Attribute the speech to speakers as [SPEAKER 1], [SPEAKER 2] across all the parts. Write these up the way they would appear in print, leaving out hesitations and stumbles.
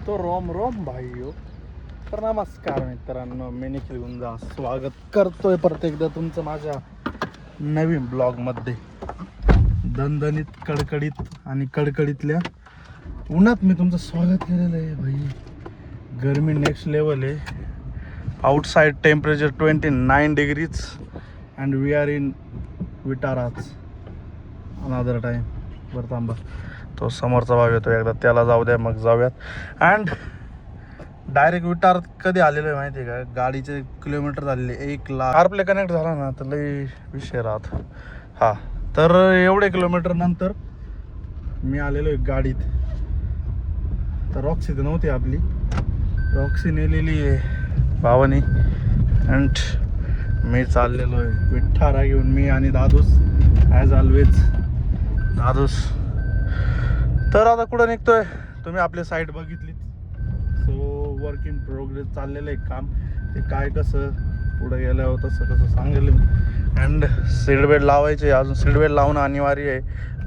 [SPEAKER 1] तो Rome Rome भाईयो. तर नमस्कार मित्रांनो, मी निखिल गुंजा स्वागत करतोय प्रत्येकदा तुमचं माझ्या नवीन ब्लॉगमध्ये. दणदणीत कडकडीत आणि कडकडीतल्या उन्हात मी तुमचं स्वागत केलेलं आहे भाई. गरमी नेक्स्ट लेवल आहे. Outside temperature 29 degrees and we are in विटाराच अनादर टाईम. बरं थांबा, तो समोरचा भाग येतो एकदा, त्याला जाऊ द्या मग जाऊयात. अँड डायरेक्ट विटार कधी आलेलो आहे माहिती आहे का? गाडीचे किलोमीटर झालेले 1 लाख. कारप्ले कनेक्ट झाला ना तर लई विषय राहत. हां, तर एवढे किलोमीटर नंतर मी आलेलो आहे गाडीत. तर रॉक्सी तर नव्हती आपली, रॉक्सी नेलेली आहे भावानी. अँड मी चाललेलो आहे विठारा घेऊन, मी आणि दादूस ॲज ऑलवेज. दादूस तर आता कुठं निघतोय तुम्ही आपली साईट बघितली. सो वर्क इन प्रोग्रेस चाललेलं आहे काम. ते काय कसं पुढं गेल्यावर तसं तसं सांगेल मी. अँड सीट बेल्ट लावायचे, अजून सीट बेल्ट लावणं अनिवार्य आहे,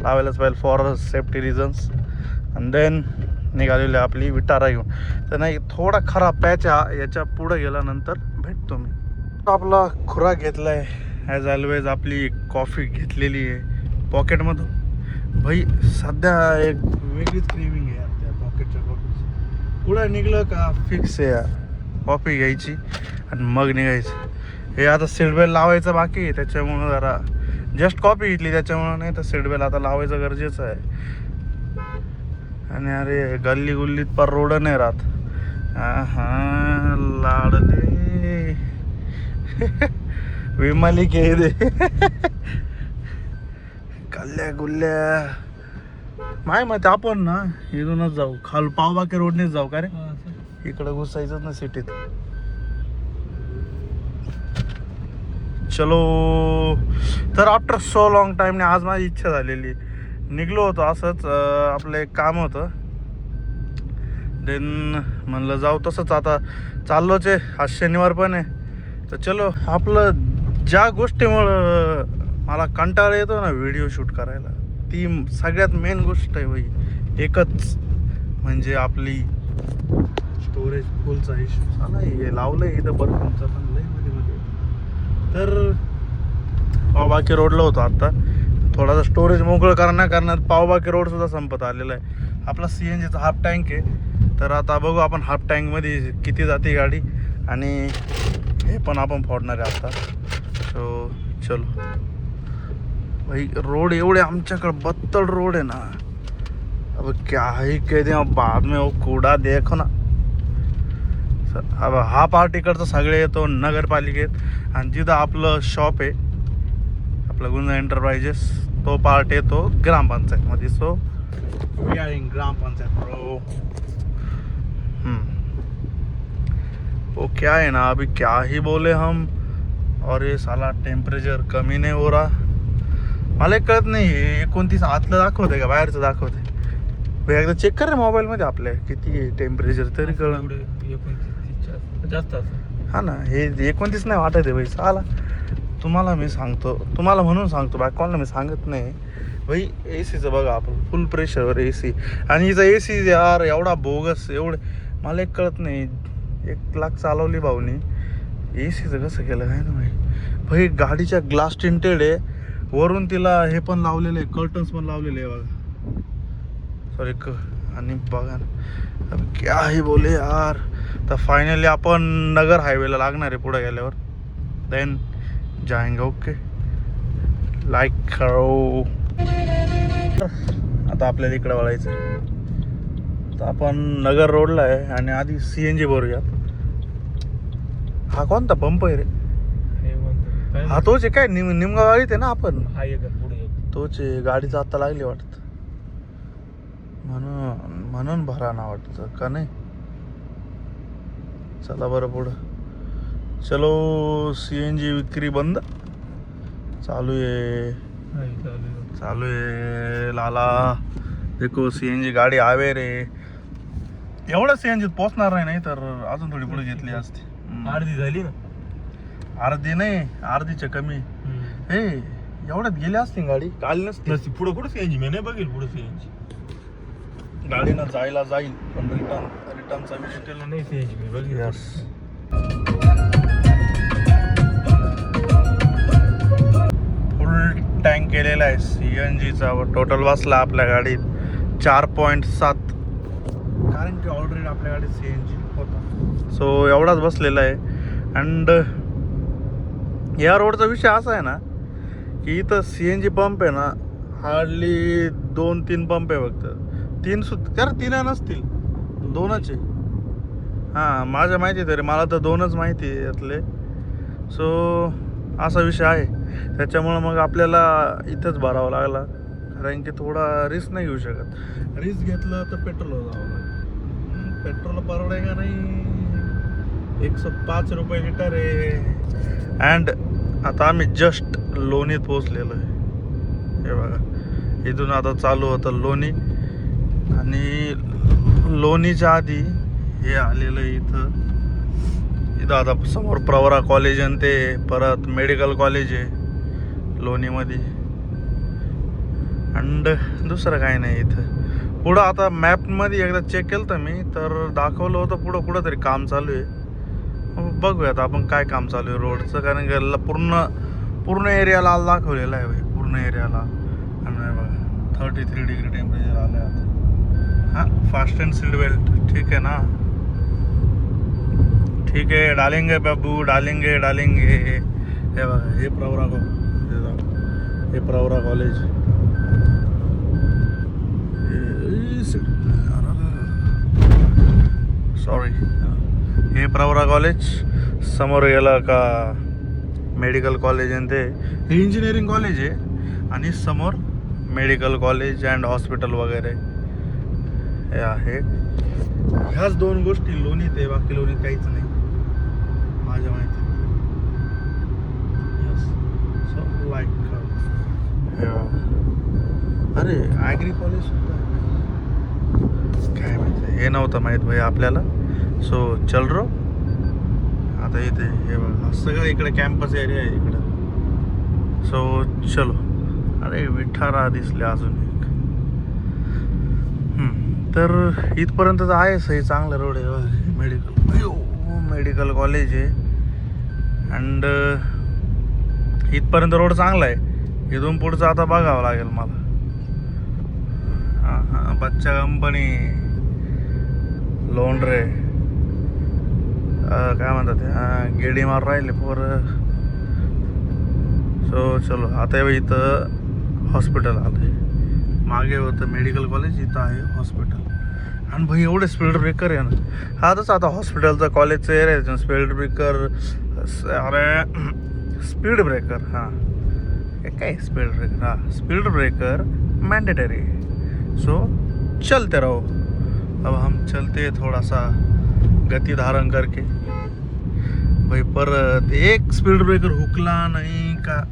[SPEAKER 1] लावायलाच पाहिजे for safety reasons. And then निघालेली आपली विटारा घेऊन. तर नाही थोडा खराब पॅच याच्या पुढं गेल्यानंतर भेटतो मी. आपला खुराक घेतला आहे ॲज ऑलवेज. आपली कॉफी घेतलेली आहे पॉकेटमधून. भाई सध्या एक वेगळीच क्रेविंग आहे यार त्या पॉकेटच्या कॉफीची. पुढं निघलं का फिक्स आहे यार कॉफी घ्यायची आणि मग निघायचं. हे आता सीट बेल्ट लावायचं बाकी आहे, त्याच्यामुळं जरा जस्ट कॉफी घेतली त्याच्यामुळं, नाही तर सीट बेल्ट आता लावायचं गरजेचं आहे. आणि अरे गल्ली गुल्लीत पर रोड नाही राहत. हां लाडले विमाली के दे गल्ल्या गुल्ल्या. माय मग आपण ना इथूनच जाऊ, खाल पावबाकी रोडनेच जाऊ का रे? इकडं घुसायचंच ना सिटीत. चलो. तर आफ्टर सो लॉंग टाईमने आज माझी इच्छा झालेली. निघलो होतो असंच, आपलं एक काम होतं. देन म्हणलं जाऊ तसंच. आता चाललोच आहे, आज शनिवार पण आहे. तर चलो, आपलं ज्या गोष्टीमुळं मला कंटाळा येतो ना व्हिडिओ शूट करायला, ती सगळ्यात मेन गोष्ट आहे बाई. एकच म्हणजे आपली स्टोरेज फुलचा इश्यू झाला. हे लावलं आहे इथं बरं तुमचं पण लई मध्ये मध्ये. तर पावबाकी रोडला होतो आत्ता. थोडासा स्टोरेज मोकळं करण्यात पावबाकी रोडसुद्धा संपत आलेला आहे. आपला CNGचा हाफ टँक आहे. तर आता बघू आपण हाफ टँकमध्ये किती जाते गाडी, आणि हे पण आपण फोडणार आहे आता. सो चलो भाई. रोड एवढे आमच्याकडे बत्तड रोड आहे ना, अब क्या ही कह दे बाद में वो कूड़ा देखो ना. अब हा पार्ट इकडचं सगळे येतो नगरपालिकेत, आणि जिथं आपलं शॉप आहे आपलं गुंजा एंटरप्राइजेस, तो पार्ट येतो ग्रामपंचायतमध्ये. So we are in gram panchayat bro. वो क्या है ना, अभी क्या ही बोले हम. और ये साला टेम्परेचर कमी नाही हो रहा. मला कळत नाही 29 आतलं दाखवते का बाहेरचं दाखवते. एकदा चेक कर रे मोबाईलमध्ये आपल्या किती टेम्परेचर, तरी कळलं.
[SPEAKER 2] 29 जास्त असं.
[SPEAKER 1] हा ना, हे 29 नाही वाटत आहे भाई. साला तुम्हाला मी सांगतो, तुम्हाला म्हणून सांगतो, बाकी कोणाला मी सांगत नाही भाई. ACचं बघा आपण फुल प्रेशरवर AC, आणि हिचा AC यार एवढा बोगस. एवढं मला एक कळत नाही. 1 लाख चालवली भाऊनी, ACचं कसं केलं काय ना भाई. गाडीच्या ग्लास टिंटेड आहे, वरून तिला हे पण लावलेलं आहे, कर्टन्स पण लावलेले आहे बघा. सॉरी आणि बघा ना, अब क्या ही बोले यार. तर फायनली आपण नगर हायवेला लागणार आहे पुढे गेल्यावर. देन जाएंगे. ओके, लाईक करो. आता आपल्याला इकडे वळायचं आहे. तर आपण नगर रोडला आहे, आणि आधी CNG भरूयात. हा कोणता पंप आहे रे? हा तोच आहे काय? निमगावाळीत आहे ना आपण?
[SPEAKER 2] हा एक पुढे
[SPEAKER 1] तोच आहे. गाडीचं आता लागली वाटत, म्हणून भरा ना वाटतं का नाही. चला बरं पुढं. चलो. CNG विक्री बंद चालू आहे. लाला देखो CNG गाडी आवे रे. एवढं CNG पोचणार नाही तर अजून थोडी पुढे घेतली असते.
[SPEAKER 2] अर्धी झाली ना.
[SPEAKER 1] अर्धी नाही, अर्धीच्या कमी. हे एवढ्यात गेली असते गाडी, काल नसते.
[SPEAKER 2] पुढे कुठं CNG मी नाही बघेल. पुढे CNG
[SPEAKER 1] गाडीनं जायला जाईल पण रिटर्नचा विषय
[SPEAKER 2] त्याला नाही सीएनजी मी बघितलं.
[SPEAKER 1] यस. फुल टँक केलेला आहे CNGचा व टोटल बसला आपल्या गाडीत 4.7 कारण की ऑलरेडी आपल्या गाडीत CNG होता सो एवढाच बसलेला आहे. अँड या रोडचा विषय असा आहे ना की इथं CNG पंप आहे ना हार्डली 2-3 पंप आहे फक्त. 3 नसतील 2च आहे. हां माझ्या माहिती तरी मला तर 2च माहिती आहे यातले. सो असा विषय आहे त्याच्यामुळं मग आपल्याला इथंच भरावं लागला कारण की थोडा रिस्क नाही घेऊ शकत. रिस्क घेतलं तर पेट्रोलवर जावं लागलं. पेट्रोल परवडे का नाही 105 रुपये लिटर आहे. अँड आता आम्ही जस्ट लोणीत पोचलेलो आहे. हे बघा इथून आता चालू होतं लोणी आणि लोणीच्या आधी हे आलेलं आहे इथं आता समोर प्रवरा कॉलेज आणि ते परत मेडिकल कॉलेज आहे लोणीमध्ये. अँड दुसरं काही नाही इथं पुढं. आता मॅपमध्ये एकदा चेक केलं तर मी तर दाखवलं होतं पुढं कुठं तरी काम चालू आहे. बघूयात आपण काय काम चालू आहे रोडचं कारण की पूर्ण एरियाला दाखवलेलं आहे भाई पूर्ण एरियाला. आणि बघा 33 डिग्री टेम्परेचर आलं आहे आता. हां फास्ट अँड सीट बेल्ट ठीक आहे ना. ठीक है डालेंगे बाबू डालेंगे. हे बघा हे प्रवरा कॉलेज सॉरी हे प्रवरा कॉलेज. समोर गेलं का मेडिकल कॉलेज आणि ते हे इंजिनिअरिंग कॉलेज आहे आणि समोर मेडिकल कॉलेज अँड हॉस्पिटल वगैरे हे आहे. ह्याच 2 गोष्टी लोणीत आहे बाकी लोणीत काहीच नाही माझ्या माहिती. सो लाईक अरे ॲग्री कॉलेज सुद्धा काय माहिती हे नव्हतं माहीत भाई आपल्याला. सो चल रो आता इथे हे बघा सगळं इकडे कॅम्पस एरिया आहे इकडं. सो चलो. अरे विठारा दिसले अजून एक. तर इथपर्यंत तर आहे सही चांगलं रोड आहे. मेडिकल कॉलेज आहे अँड इथपर्यंत रोड चांगला आहे. इथून पुढचं आता बघावं लागेल मला. हां बच्चा कंपनी लोंढरे काय म्हणतात ते गेडी मार राहिले पोरं. सो चलो आता इथं हॉस्पिटल आलं आहे. मागे होतं मेडिकल कॉलेज इथं आहे हॉस्पिटल. आणि भाई एवढे स्पीड ब्रेकर आहे ना. हा तसं आता हॉस्पिटलचा कॉलेजचं एरिया आहे स्पीड ब्रेकर. अरे स्पीड ब्रेकर हां हे काय स्पीड ब्रेकर हां स्पीड ब्रेकर मैंडेटरी. सो चलते रहो. अब हम चलते थोड़ा सा गति धारण करके. भाई परत एक स्पीड ब्रेकर हुकला नाही का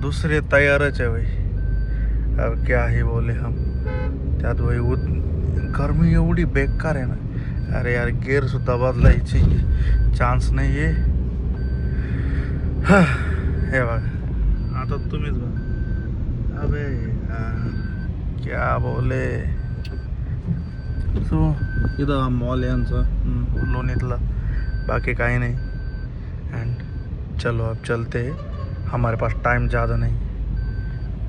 [SPEAKER 1] दुसरे तयारच आहे भाई. अब क्या ही बोले हम. त्यात भाई गरमी एवढी बेकार आहे ना. अरे यार गेअर सुद्धा बदलायची चान्स नाही आहे. हे बघा आता तुम्हीच बघा. अबे क्या बोले. सो इथं मॉल आहे आमचं लोणीतला बाकी काही नाही. एंड चलो अब चलते हैं. हमारे पास टाइम ज़्यादा नहीं.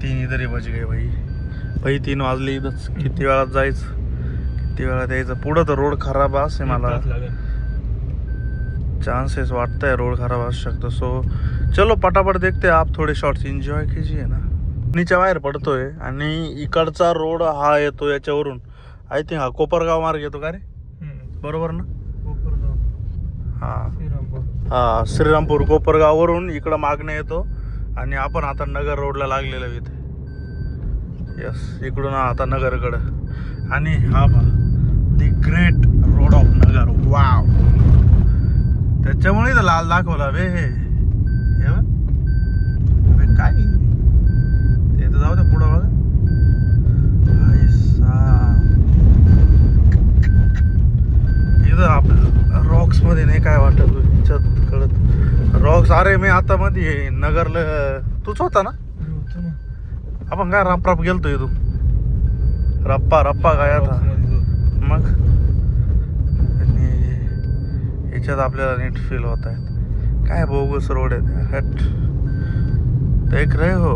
[SPEAKER 1] 3 इधर ही बज गए भाई 3 वाजले. इथंच किती वेळात जायचं किती वेळात यायचं. पुढं तर रोड खराब असे मला चांसेस वाटतं आहे रोड खराब असू शकतो. सो चलो पटापट देखते आप थोडे शॉर्ट्स एन्जॉय कीजिए ना. नीच्या बाहेर पडतोय आणि इकडचा रोड हा येतो याच्यावरून आय थिंक हा कोपरगाव मार्ग येतो का रे बरोबर ना. हां श्रीरामपूर कोपरगाववरून इकडं मागणं येतो आणि आपण आता नगर रोडला लागलेलो इथे. यस इकडून आता नगरकडं. आणि हा पहा the great road of Nagar. Wow त्याच्यामुळे इथं लाल दाखवला बे. हे काय ते तर जाऊ दे पुढं बघा. इथं आपल्या रॉक्स मध्ये नाही काय वाटत कळत रॉक्स. अरे मी आता मध्ये नगरला तूच होता ना. आपण काय रप गेलतो इथून रप्पा काय आता याच्यात आपल्याला नीट फील होत आहेत. काय बोगस रोड आहे हट देख रे हो.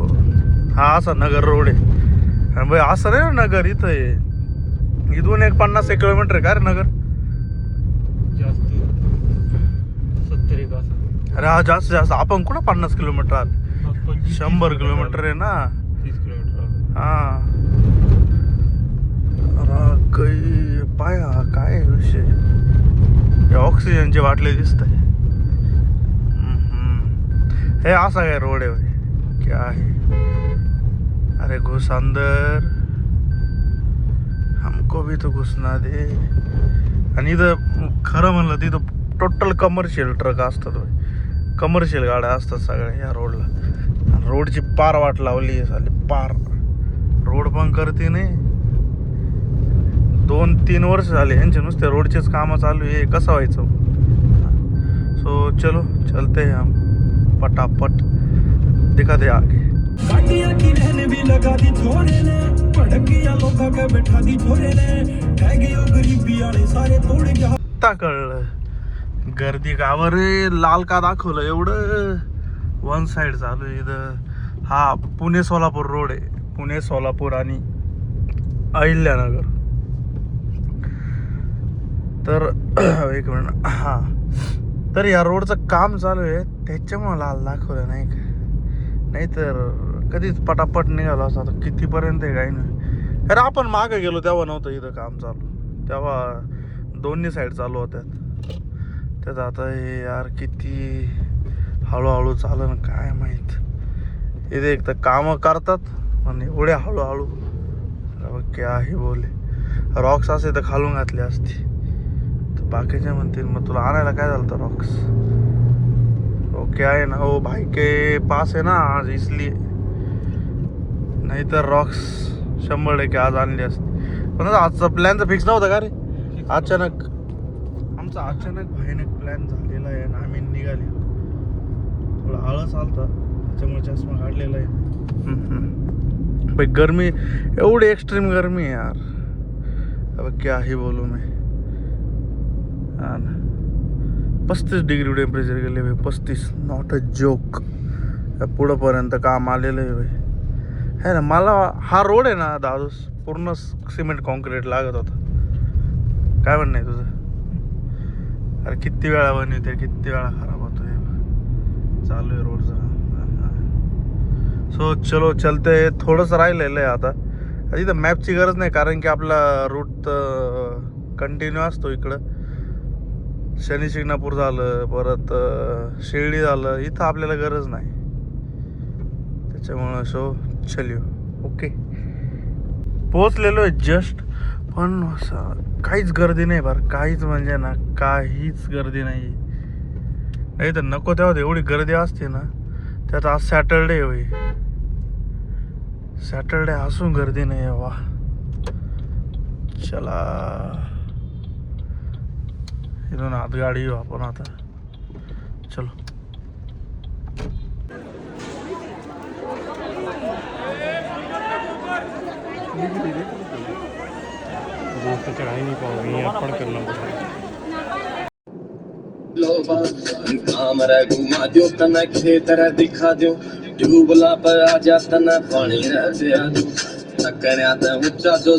[SPEAKER 1] हा असा नगर रोड आहे. आणि भाई असं नाही ना नगर इथं आहे. इथून 50 किलोमीटर आहे का रे नगर.
[SPEAKER 2] जास्त 70 एक असं.
[SPEAKER 1] अरे हा जास्त जास्त आपण कुठं 50 किलोमीटर आले. 100 किलोमीटर आहे ना.
[SPEAKER 2] 30 किलोमीटर.
[SPEAKER 1] हा काही पाया काय विषय. ऑक्सिजनची बाटली दिसत आहे. हे असा काय रोड आहे भाई. क्या आहे. अरे घुस अंदर हमको भी तो घुसना दे. आणि इथं खरं म्हणलं तिथं टोटल कमर्शियल ट्रक असतात भाई. कमर्शियल गाड्या असतात सगळ्या या रोडला. रोडची पार वाट लावली आहे साली पार. रोड पण करते नाही. 2-3 वर्ष झाले यांचे नुसते रोडचेच कामं चालू आहे. कसं व्हायचं. सो चलो चलते हैं हम फटाफट. दिखा दे आगे.
[SPEAKER 3] गाड़ियां की रहने भी लगा दी छोरे ने भड़किया लोगों के बैठा दी छोरे ने कह गए गरीबी वाले सारे तोड़ गया.
[SPEAKER 1] आता कळलं गर्दी गावर लाल का दाखवलं एवढं. वन साइड चालू आहे इथं. हा पुणे सोलापूर रोड आहे. पुणे सोलापूर आणि अहिल्यानगर. तर एक मिनिट. हा तर या रोडचं काम चालू आहे त्याच्यामुळे लाल दाखवलं नाही का. नाहीतर कधीच पटापट निघालो असं. आता कितीपर्यंत आहे काही नाही. अरे आपण मागे गेलो तेव्हा नव्हतं इथं काम चालू. तेव्हा दोन्ही साईड चालू होत्यात. त्यात आता हे यार किती हळूहळू चाललं काय माहीत. इथे एक तर कामं करतात आणि एवढ्या हळूहळू. क्या ही बोले. रॉक्स असे तर खालून घातले असते तर बाकीचे म्हणतील मग तुला आणायला काय झालं तर रॉक्स. ओके आहे ना. हो भाई के पास आहे ना आज इसलिए. नाही तर रॉक्स 100% आज आणली असते. पण आजचा प्लॅन तर फिक्स नव्हता का रे. अचानक आमचा भयानक प्लॅन झालेला आहे आणि आम्ही निघाले. थोडा आळस आलता त्याच्यामुळे चष्मा काढलेला आहे. भाई गर्मी एवढी एक्स्ट्रीम गर्मी आहे यार. अब क्या ही बोलू मैं. हा ना 35 डिग्री टेम्परेचर गेले भाई. 35 नॉट अ जोक. पुढंपर्यंत काम आलेलं आहे भाई. है ना. मला हा रोड आहे ना दादूस पूर्ण सिमेंट कॉन्क्रीट लागत होता. काय म्हणणं आहे तुझं. अरे किती वेळा बनवते किती वेळा खराब होतो. चालू आहे रोडचं. सो चलो चलते. थोडंसं राहिलेलं आहे आता. इथं मॅपची गरज नाही कारण की आपला रूट कंटिन्यू असतो. इकडं शनी शिंगणापूर झालं परत शिर्डी झालं. इथं आपल्याला गरज नाही त्याच्यामुळं. सो चलियो. ओके पोचलेलो आहे जस्ट. पण काहीच गर्दी नाही बरं. काहीच म्हणजे ना काहीच गर्दी नाही. नाही तर नको तेव्हा एवढी गर्दी असते ना. त्यात आज सॅटरडे होई. सॅटरडे असून गर्दी नाही आहे. वा चला इथून आत गाडी येऊ आपण आता. चलो
[SPEAKER 2] दोस्त चढ़ाई नहीं पाओगे यहाँ पढ़ करना पड़ेगा.
[SPEAKER 3] हमरा घुमा दो तना खेतर दिखा दो ट्यूबला पर आ जा तना पानी रह दो टकरात ऊंचा जो